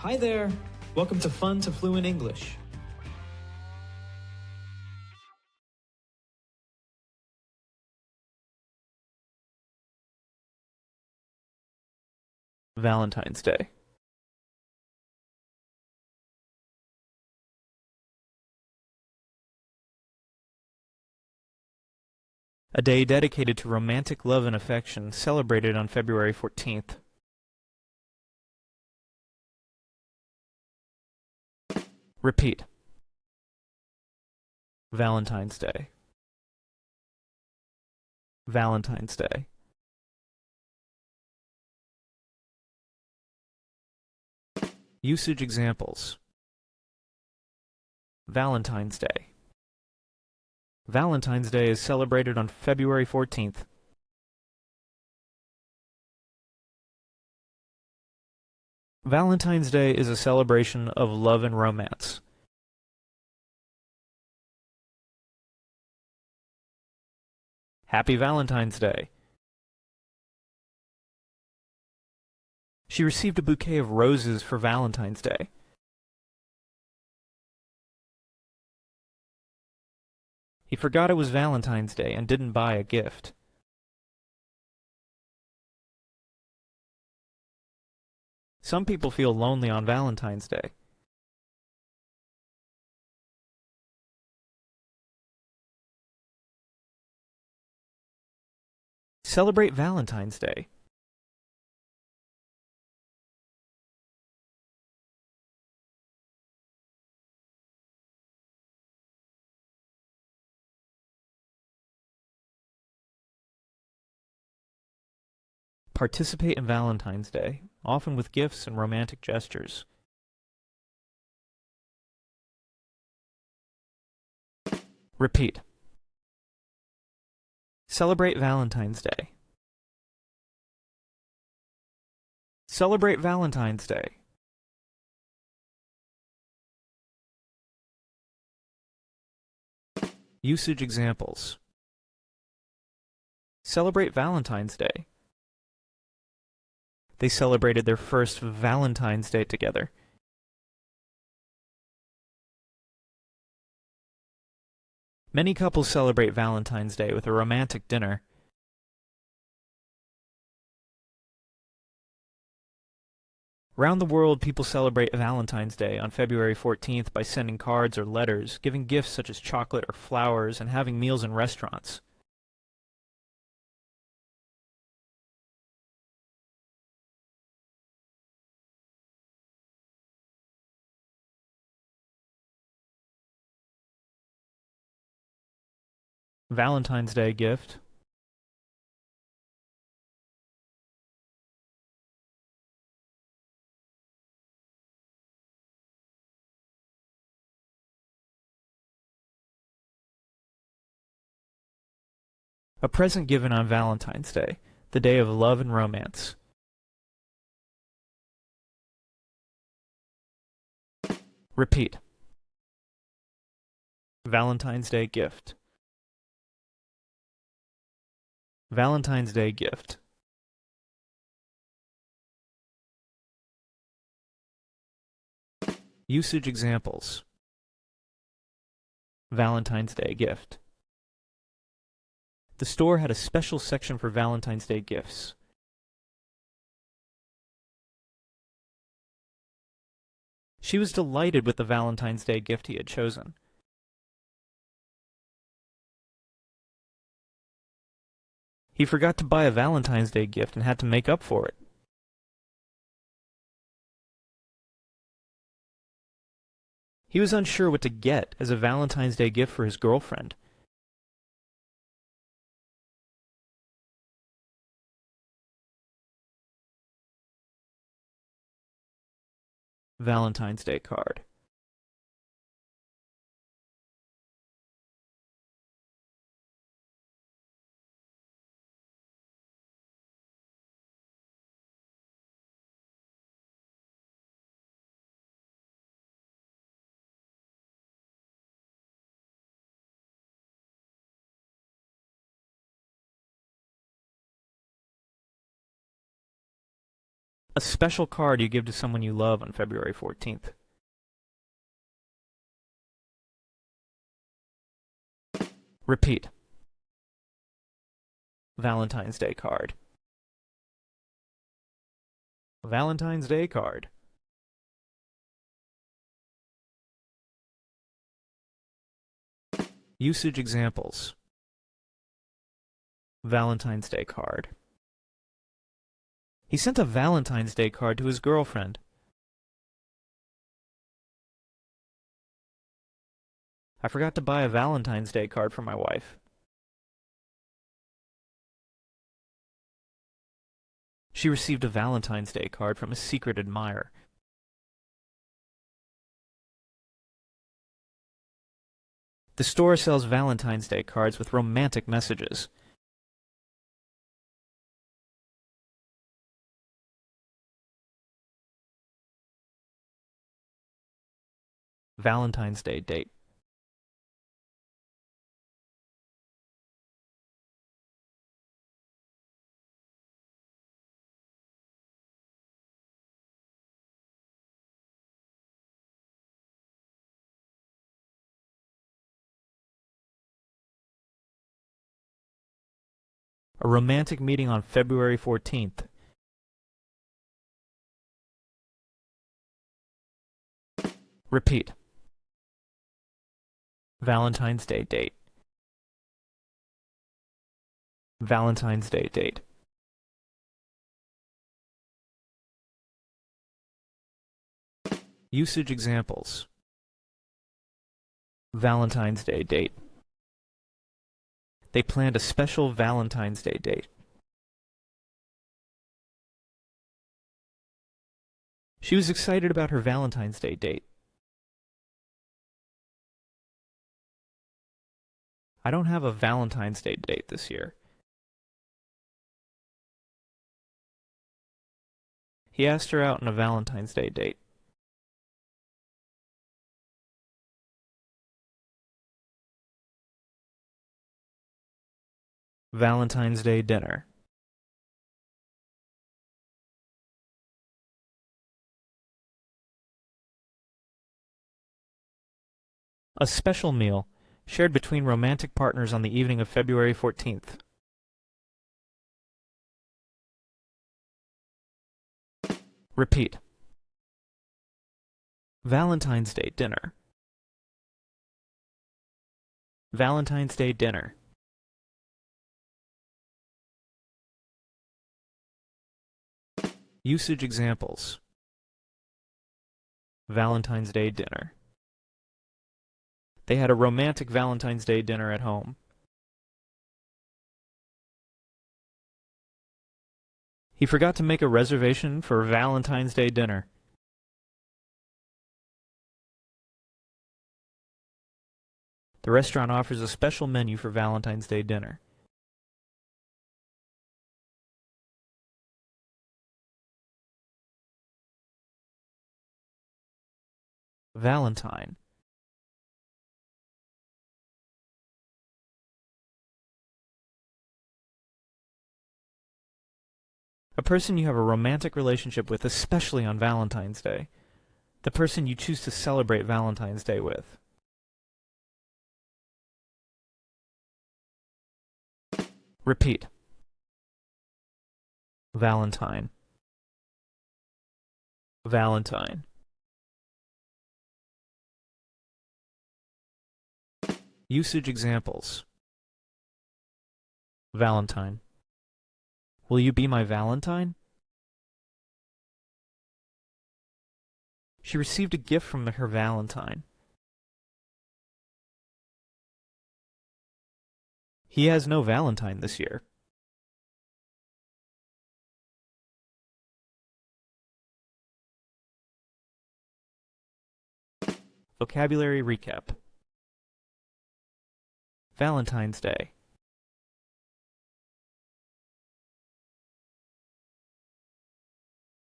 Hi there! Welcome to Fun to Fluent English. Valentine's Day. A day dedicated to romantic love and affection, celebrated on February 14th. Repeat. Valentine's Day. Valentine's Day. Usage examples. Valentine's Day. Valentine's Day is celebrated on February 14th. Valentine's Day is a celebration of love and romance. Happy Valentine's Day. She received a bouquet of roses for Valentine's Day. He forgot it was Valentine's Day and didn't buy a gift. Some people feel lonely on Valentine's Day. Celebrate Valentine's Day. Participate in Valentine's Day, often with gifts and romantic gestures. Repeat. Celebrate Valentine's Day. Celebrate Valentine's Day. Usage examples. Celebrate Valentine's Day. They celebrated their first Valentine's Day together. Many couples celebrate Valentine's Day with a romantic dinner. Around the world, people celebrate Valentine's Day on February 14th by sending cards or letters, giving gifts such as chocolate or flowers, and having meals in restaurants. Valentine's Day gift. A present given on Valentine's Day, the day of love and romance. Repeat. Valentine's Day gift. Valentine's Day gift. Usage examples. Valentine's Day gift. The store had a special section for Valentine's Day gifts. She was delighted with the Valentine's Day gift he had chosen. He forgot to buy a Valentine's Day gift and had to make up for it. He was unsure what to get as a Valentine's Day gift for his girlfriend. Valentine's Day card. A special card you give to someone you love on February 14th. Repeat. Valentine's Day card. Valentine's Day card. Usage examples. Valentine's Day card. He sent a Valentine's Day card to his girlfriend. I forgot to buy a Valentine's Day card for my wife. She received a Valentine's Day card from a secret admirer. The store sells Valentine's Day cards with romantic messages. Valentine's Day date. A romantic meeting on February 14th. Repeat. Valentine's Day date. Valentine's Day date. Usage examples. Valentine's Day date. They planned a special Valentine's Day date. She was excited about her Valentine's Day date. I don't have a Valentine's Day date this year. He asked her out on a Valentine's Day date. Valentine's Day dinner. A special meal shared between romantic partners on the evening of February 14th. Repeat. Valentine's Day dinner. Valentine's Day dinner. Usage examples. Valentine's Day dinner. They had a romantic Valentine's Day dinner at home. He forgot to make a reservation for Valentine's Day dinner. The restaurant offers a special menu for Valentine's Day dinner. Valentine. A person you have a romantic relationship with, especially on Valentine's Day. The person you choose to celebrate Valentine's Day with. Repeat. Valentine. Valentine. Usage examples. Valentine. Will you be my Valentine? She received a gift from her Valentine. He has no Valentine this year. Vocabulary recap. Valentine's Day.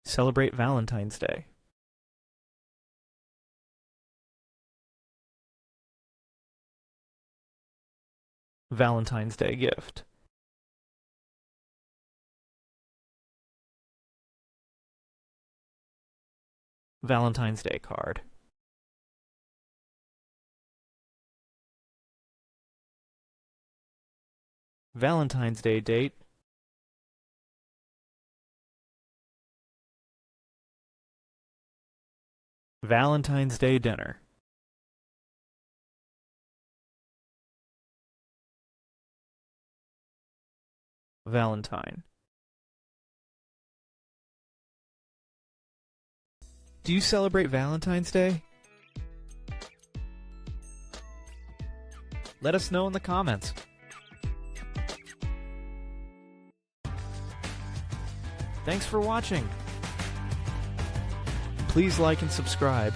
Celebrate Valentine's Day. Valentine's Day gift. Valentine's Day card. Valentine's Day date. Valentine's Day dinner. Valentine. Do you celebrate Valentine's Day? Let us know in the comments. Thanks for watching. Please like and subscribe.